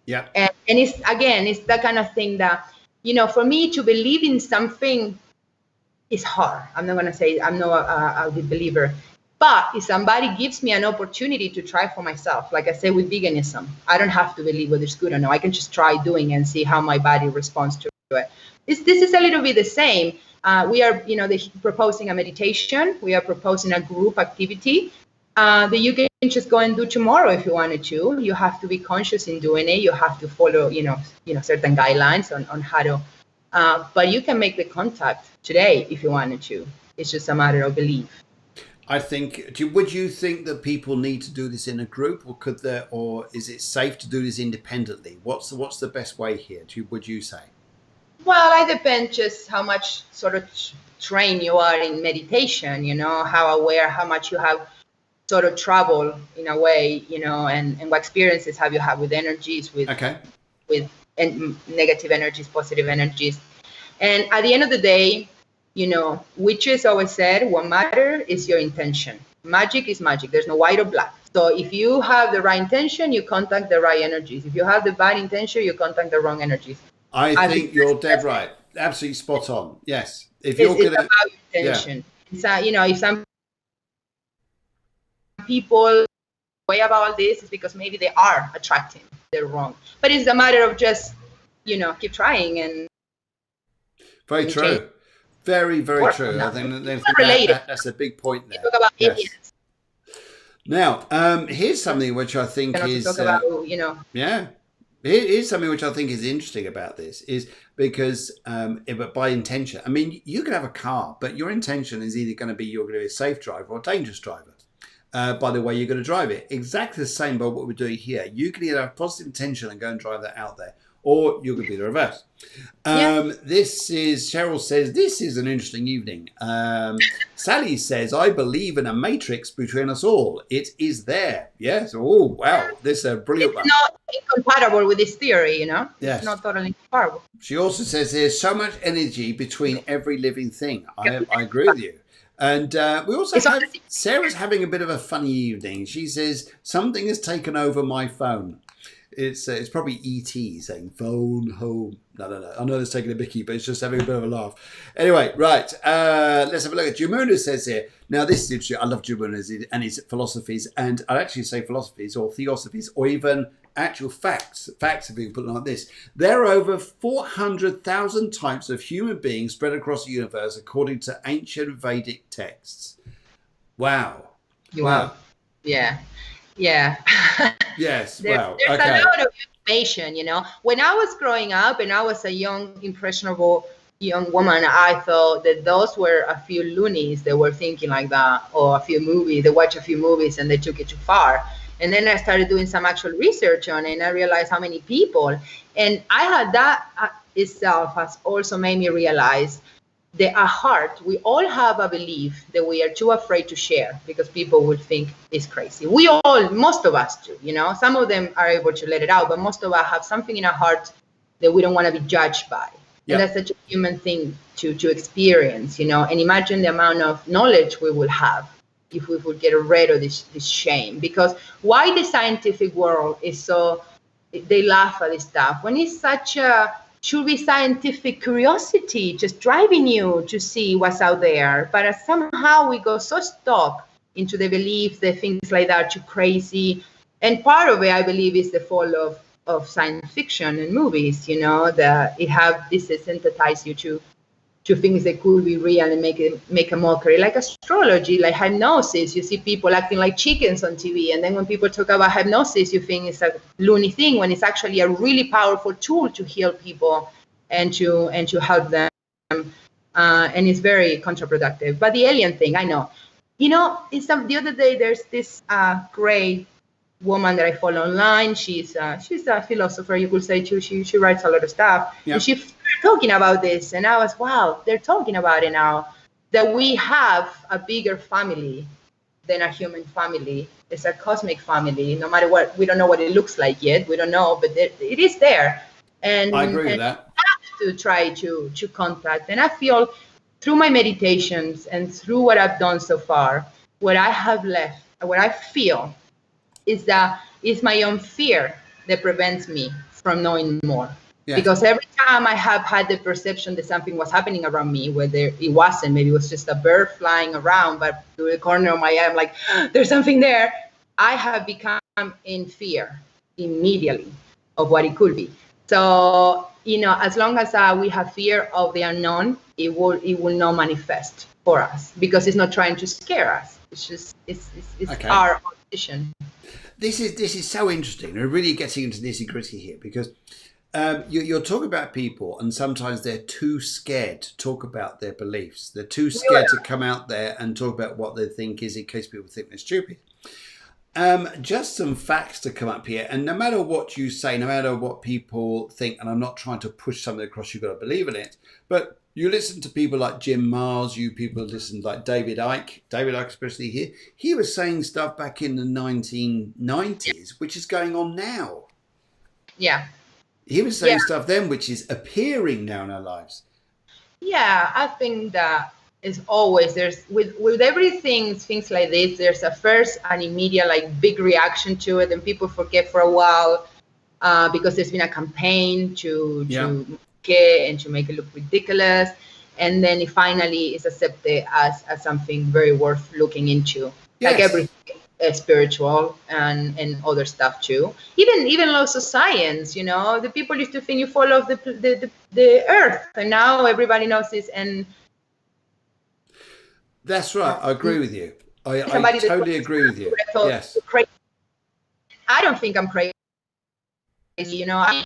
Yeah. And it's that kind of thing that, for me to believe in something is hard. I'm not going to say I'm not a believer, but if somebody gives me an opportunity to try for myself, like I say with veganism, I don't have to believe whether it's good or no. I can just try doing it and see how my body responds to it. This is a little bit the same. We are, proposing a meditation. We are proposing a group activity that you can just go and do tomorrow if you wanted to. You have to be conscious in doing it. You have to follow, certain guidelines on how to. But you can make the contact today if you wanted to. It's just a matter of belief. I think. Would you think that people need to do this in a group, or is it safe to do this independently? What's the best way here? Would you say? Well, it depends just how much sort of trained you are in meditation. How aware, how much you have sort of travel in a way, and what experiences have you had with energies, with negative energies, positive energies. And at the end of the day, witches always said what matters is your intention. Magic is magic. There's no white or black. So if you have the right intention, you contact the right energies. If you have the bad intention, you contact the wrong energies. I think you're dead right. Absolutely spot on. Yes. It's about intention. Yeah. If some people way about this is because maybe they are attracting, they're wrong. But it's a matter of just, keep trying and. Very true. Change. Very, very true. I think that's a big point there. Talk about aliens. Now, here's something which I think is. Talk about, Yeah. Here's something which I think is interesting about this is because, but by intention, I mean, you can have a car, but your intention is either going to be you're going to be a safe driver or a dangerous driver. By the way you're going to drive it. Exactly the same by what we're doing here. You can either have positive intention and go and drive that out there, or you could be the reverse. This is, Cheryl says, this is an interesting evening. Sally says, I believe in a matrix between us all. It is there. Yes. Oh, wow. This is a brilliant one. It's not incompatible with this theory, you know? Yes. It's not totally comparable. She also says there's so much energy between every living thing. I agree with you. And we also have Sarah's having a bit of a funny evening. She says something has taken over my phone. It's probably E.T. saying phone home. No. I know it's taking a Mickey, but it's just having a bit of a laugh. Anyway, right. Let's have a look at Jumuna says here. Now this is interesting. I love Jumuna and his philosophies, and I'd actually say philosophies or theosophies or even actual facts. Facts, if we can put them like this. There are over 400,000 types of human beings spread across the universe, according to ancient Vedic texts. Wow. Wow. Yeah. Yes. There's a lot of information, you know. When I was growing up and I was a young, impressionable young woman, I thought that those were a few loonies that were thinking like that, or a few movies. They watched a few movies and they took it too far. And then I started doing some actual research on it, and I realized how many people. And I had that itself has also made me realize that at heart, we all have a belief that we are too afraid to share because people would think it's crazy. Most of us do, you know. Some of them are able to let it out, but most of us have something in our heart that we don't want to be judged by. Yeah. And that's such a human thing to experience, you know. And imagine the amount of knowledge we would have if we would get rid of this shame. Because why the scientific world is so, they laugh at this stuff when it's such a, should be scientific curiosity just driving you to see what's out there. But somehow we go so stuck into the belief that things like that are too crazy. And part of it, I believe, is the fall of science fiction and movies, you know, that it have this sensitize you to things that could be real and make a mockery, like astrology, like hypnosis. You see people acting like chickens on TV, and then when people talk about hypnosis, you think it's a loony thing, when it's actually a really powerful tool to heal people and to help them. And it's very counterproductive. But the alien thing, I know. You know, the other day there's this great woman that I follow online. She's a philosopher, you could say too. She writes a lot of stuff. Yep. And she talking about this, and I was, wow, they're talking about it now, that we have a bigger family than a human family. It's a cosmic family, no matter what. We don't know what it looks like yet. We don't know, but it is there. And I agree with that. We have to try to contact. And I feel through my meditations and through what I've done so far, what I have left, what I feel is that it's my own fear that prevents me from knowing more. Yeah. Because every time I have had the perception that something was happening around me, whether it wasn't, maybe it was just a bird flying around, but through the corner of my eye, I'm like, there's something there. I have become in fear immediately of what it could be. So, you know, as long as we have fear of the unknown, it will not manifest for us because it's not trying to scare us. It's just, it's okay. Our position. This is so interesting. We're really getting into nitty-gritty here because you're talking about people, and sometimes they're too scared to talk about their beliefs. They're too scared to come out there and talk about what they think is, in case people think they're stupid. Just some facts to come up here, and no matter what you say, no matter what people think, and I'm not trying to push something across, you've got to believe in it, but you listen to people like Jim Mars, you people listen to like David Icke especially here, he was saying stuff back in the 1990s, which is going on now. Yeah. He was saying stuff then, which is appearing now in our lives. Yeah, I think that is always, there's with everything, things like this, there's a first and immediate like big reaction to it, and people forget for a while because there's been a campaign to get and to make it look ridiculous, and then it finally is accepted as something very worth looking into. Yes. Like everything. Spiritual and other stuff too. Even lots of science, you know, the people used to think you fall off the earth, and now everybody knows this. And that's right. I agree with you. I totally agree with you. Yes. I don't think I'm crazy. crazy, I'm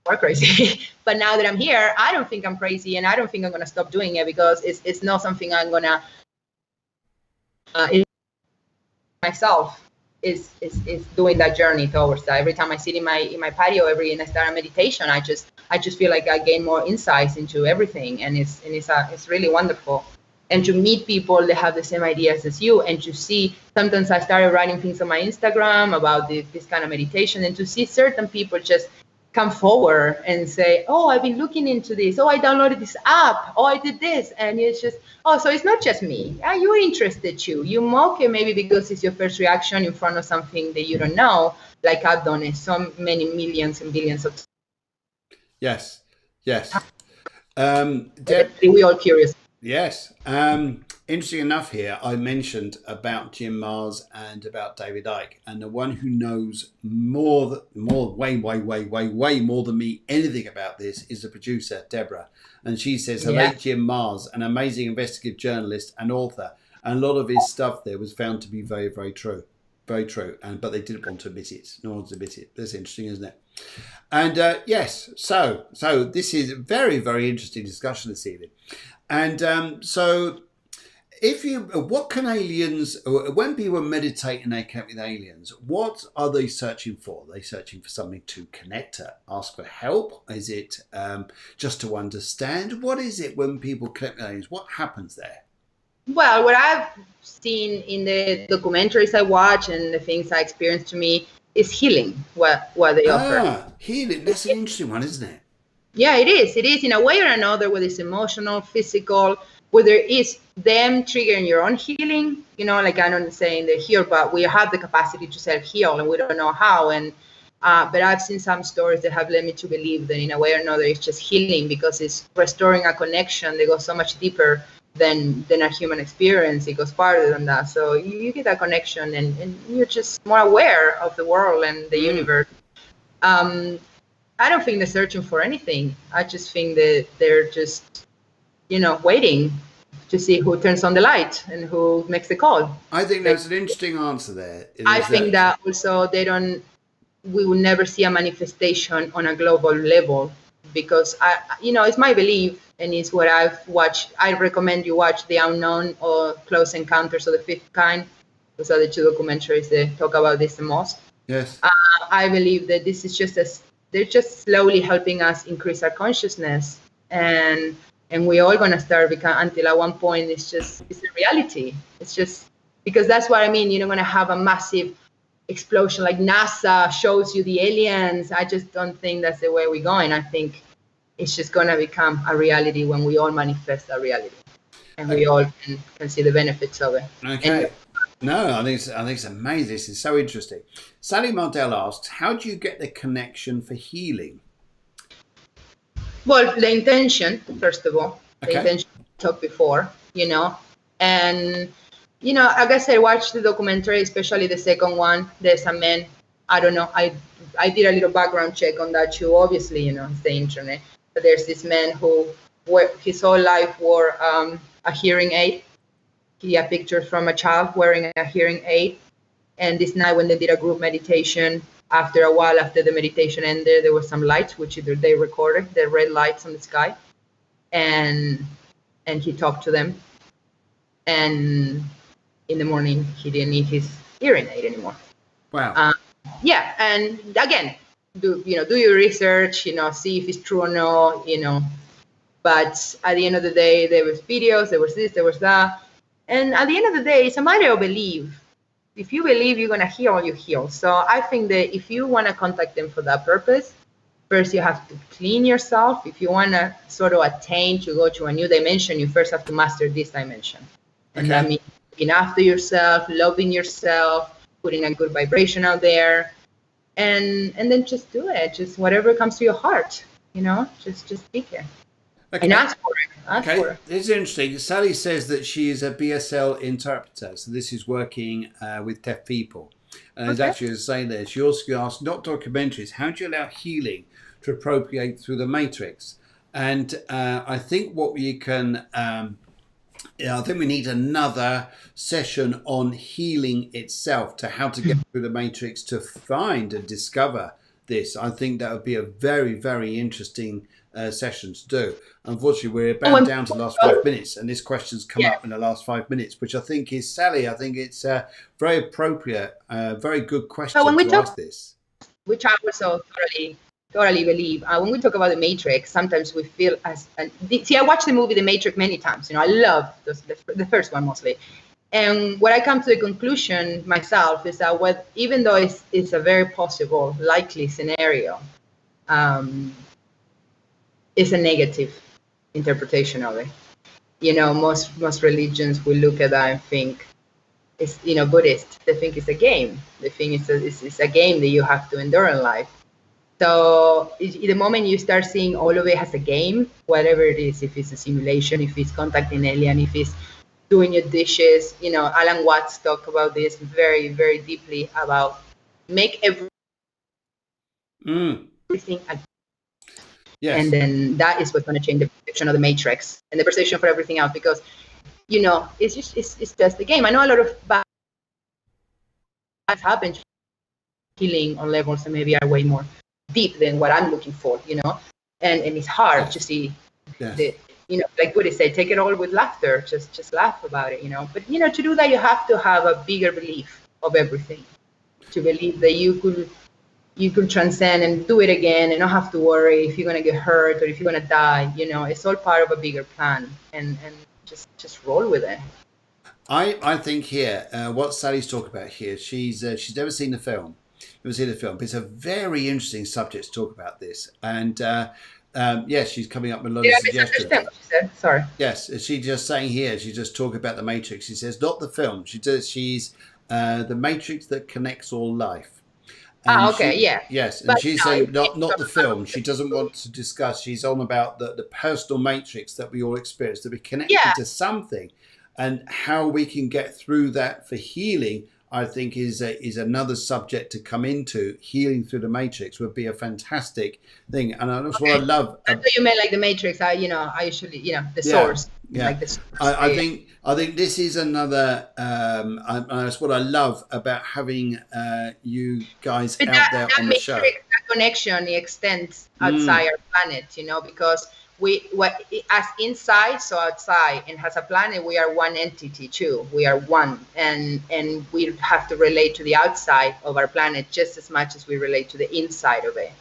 more crazy. But now that I'm here, I don't think I'm crazy, and I don't think I'm going to stop doing it, because it's not something I'm going to myself is doing that journey towards that. Every time I sit in my patio and I start a meditation, I just feel like I gain more insights into everything, and it's really wonderful. And to meet people that have the same ideas as you, and to see, sometimes I started writing things on my Instagram about this kind of meditation, and to see certain people just come forward and say, oh, I've been looking into this, oh, I downloaded this app, oh, I did this, and it's just, oh, so it's not just me. You're interested too. You mock it maybe because it's your first reaction in front of something that you don't know, like I've done it so many millions and billions of times. Yes. We all curious. Yes. Interesting enough here, I mentioned about Jim Mars and about David Icke, and the one who knows way more than me anything about this is the producer, Deborah. And she says the late Jim Mars, an amazing investigative journalist and author, and a lot of his stuff there was found to be very, very true. Very true. But they didn't want to admit it. No one's admit it. That's interesting, isn't it? And yes, so this is a very, very interesting discussion this evening. And so what can aliens, when people meditate and they connect with aliens, what are they searching for? Are they searching for something to connect to, ask for help? Is it just to understand? What is it when people connect with aliens? What happens there? Well, what I've seen in the documentaries I watch and the things I experienced to me is healing, what they offer. Healing, that's an interesting one, isn't it? Yeah, it is. It is in a way or another, whether it's emotional, physical, whether it's them triggering your own healing, like I'm not saying they're here, but we have the capacity to self-heal and we don't know how. And but I've seen some stories that have led me to believe that in a way or another, it's just healing, because it's restoring a connection that goes so much deeper than a human experience. It goes farther than that. So you get that connection, and you're just more aware of the world and the universe. I don't think they're searching for anything. I just think that they're just, waiting to see who turns on the light and who makes the call. I think that's an interesting answer there. I think that also we will never see a manifestation on a global level, because it's my belief, and it's what I've watched. I recommend you watch The Unknown or Close Encounters of the Fifth Kind. Those are the two documentaries that talk about this the most. Yes. I believe that this is they're just slowly helping us increase our consciousness, and we're all going to start until at one point it's a reality. It's just, because that's what I mean. You're not going to have a massive explosion like NASA shows you the aliens. I just don't think that's the way we're going. I think it's just going to become a reality when we all manifest a reality, and we all can see the benefits of it. Okay. No, I think it's amazing. This is so interesting. Sally Mardell asks, how do you get the connection for healing? Well, the intention, first of all. Okay. The intention I talked before, and, like I said, watch the documentary, especially the second one. There's a man, I don't know, I did a little background check on that too, obviously, it's the internet. But there's this man who his whole life wore a hearing aid. He had pictures from a child wearing a hearing aid. And this night when they did a group meditation, after a while, after the meditation ended, there were some lights, which either they recorded, the red lights on the sky. And he talked to them. And in the morning, he didn't need his hearing aid anymore. Wow. Yeah. And again, do your research, see if it's true or not, But at the end of the day, there was videos, there was this, there was that. And at the end of the day, it's a matter of belief. If you believe you're going to heal, you heal. So I think that if you want to contact them for that purpose, first you have to clean yourself. If you want to sort of attain to go to a new dimension, you first have to master this dimension. And that means looking after yourself, loving yourself, putting a good vibration out there, and then just do it. Just whatever comes to your heart, just speak it. Okay. And ask for it. For it. This is interesting. Sally says that she is a BSL interpreter, so this is working with deaf people. And actually, as saying there, she also asked, not documentaries, how do you allow healing to appropriate through the matrix? And I think what we can, I think we need another session on healing itself, to how to get through the matrix, to find and discover this. I think that would be a very, very interesting session to do. Unfortunately, we're about down to the last 5 minutes, and this question's come up in the last 5 minutes, which I think is, Sally, I think it's very appropriate, very good question to ask this. Which I also totally believe. When we talk about the Matrix, sometimes we feel see, I watched the movie The Matrix many times. I love the first one mostly. And what I come to the conclusion myself is that even though it's a very possible, likely scenario, it's a negative interpretation of it. Most religions will look at that and think it's, Buddhists, they think it's a game. They think it's a game that you have to endure in life. So the moment you start seeing all of it as a game, whatever it is, if it's a simulation, if it's contacting alien, if it's doing your dishes, Alan Watts talked about this very, very deeply about make everything Yes. And then that is what's going to change the perception of the Matrix and the perception for everything else, because it's just a game. I know a lot of bad things happen, healing on levels that maybe are way more deep than what I'm looking for, and it's hard to see like Buddha said, take it all with laughter, just laugh about it, but to do that you have to have a bigger belief of everything, to believe that you could transcend and do it again and not have to worry if you're going to get hurt or if you're going to die. It's all part of a bigger plan, and just roll with it. I think here, what Sally's talking about here, she's never seen the film. But it's a very interesting subject to talk about this. And yes, she's coming up with a lot of suggestions. What she said. Sorry. Yes, she's just saying here, she's just talking about the Matrix. She says, not the film. She's the Matrix that connects all life. And Yes, and she's saying not the film. She doesn't want to discuss. She's on about the personal matrix that we all experience, that we're connected to something, and how we can get through that for healing. I think is another subject to come into. Healing through the matrix would be a fantastic thing, and that's what I love. I thought you meant like the Matrix. I usually the source. Yeah, like the source. I think this is another. That's what I love about having you guys out there on the show. That connection extends outside our planet, because as inside, so outside, and as a planet, we are one entity too. We are one, and we have to relate to the outside of our planet just as much as we relate to the inside of it.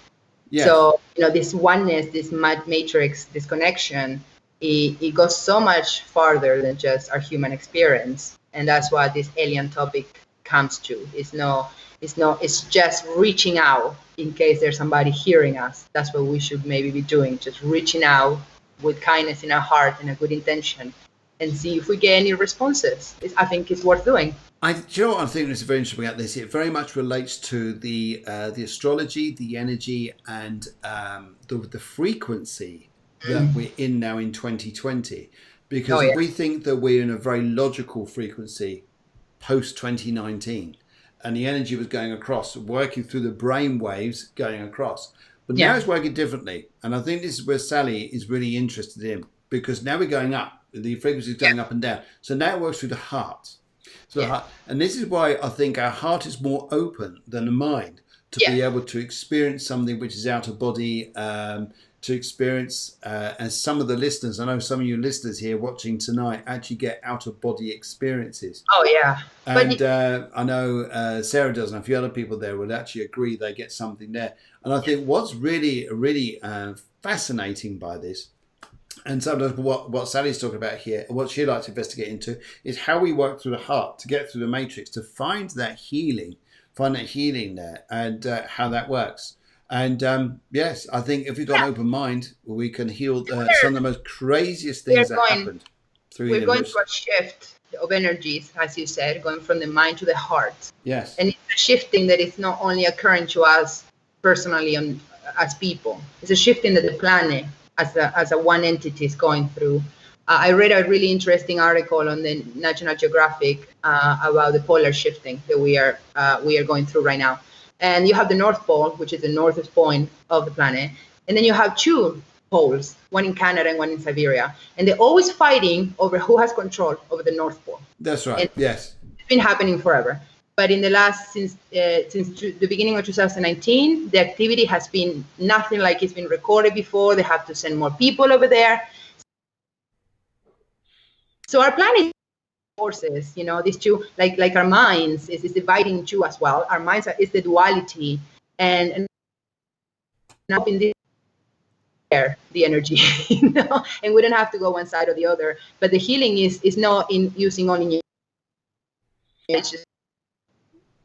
Yes. So this oneness, this matrix, this connection, it goes so much farther than just our human experience, and that's what this alien topic comes to. It's just reaching out in case there's somebody hearing us. That's what we should maybe be doing, just reaching out with kindness in our heart and a good intention, and see if we get any responses. I think it's worth doing. Do you know what I think is very interesting about this? It very much relates to the astrology, the energy, and the frequency that we're in now in 2020. Because we think that we're in a very logical frequency post 2019. And the energy was going across, working through the brain waves going across. But now it's working differently. And I think this is where Sally is really interested in, because now we're going up. The frequency is going up and down. So now it works through the heart. So and this is why I think our heart is more open than the mind to be able to experience something which is out of body, to experience, as some of the listeners, I know some of you listeners here watching tonight actually get out of body experiences. Oh, yeah. And I know Sarah does, and a few other people there would actually agree they get something there. And I think what's really, really fascinating by this, and sometimes what Sally's talking about here, what she'd like to investigate into, is how we work through the heart to get through the matrix, to find that healing there, and how that works. And yes, I think if we've got an open mind, we can heal some of the most craziest things that happened through the universe. We're going through a shift of energies, as you said, going from the mind to the heart. Yes. And it's a shifting that is not only occurring to us personally as people. It's a shifting that the planet as a one entity is going through. I read a really interesting article on the National Geographic about the polar shifting that we are going through right now. And you have the North Pole, which is the northest point of the planet. And then you have two poles, one in Canada and one in Siberia. And they're always fighting over who has control over the North Pole. That's right, yes. It's been happening forever. But in the last, since the beginning of 2019, the activity has been nothing like it's been recorded before. They have to send more people over there. So our plan is forces, you know, these two, like our minds is dividing two as well. Our minds is the duality, and now in this the energy, you know, and we don't have to go one side or the other. But the healing is not in using only, it's just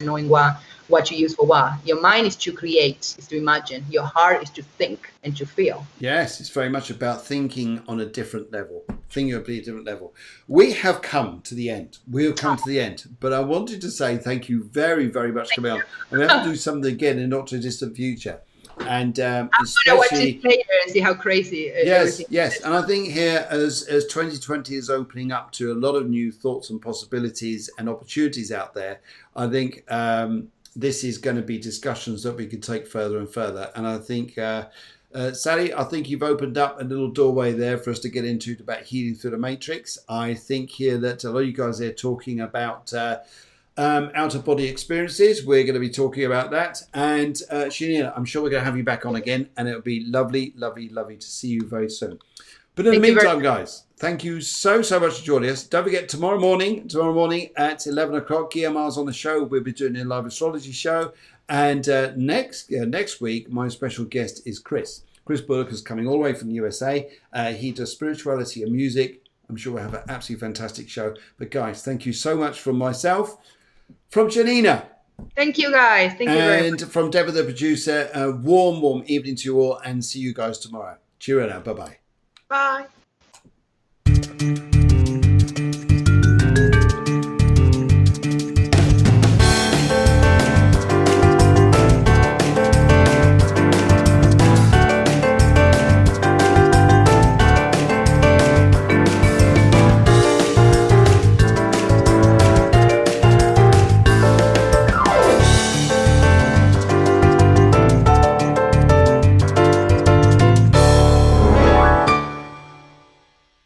knowing what you use for what. Your mind is to create, is to imagine. Your heart is to think and to feel. Yes, it's very much about thinking on a different level, thinking on a different level. We have come to the end. We have come to the end. But I wanted to say thank you very, very much for coming on. And we have to do something again in not too distant future. And especially later and see how crazy. Yes. And I think here, as 2020 is opening up to a lot of new thoughts and possibilities and opportunities out there, I think this is going to be discussions that we can take further and further. And I think, Sally, I think you've opened up a little doorway there for us to get into about healing through the matrix. I think here that a lot of you guys are talking about out-of-body experiences. We're going to be talking about that. And Yanina, I'm sure we're going to have you back on again, and it'll be lovely, lovely, lovely to see you very soon. But in the meantime, guys, thank you so much for joining us. Don't forget, tomorrow morning at 11 o'clock, Guillermo's on the show. We'll be doing a live astrology show. And next week, my special guest is Chris. Chris Bullock is coming all the way from the USA. He does spirituality and music. I'm sure we'll have an absolutely fantastic show. But guys, thank you so much from myself. From Yanina. Thank you, guys. Thank you very much. And from Deborah, the producer, a warm evening to you all, and see you guys tomorrow. Cheerio now. Bye-bye. Bye.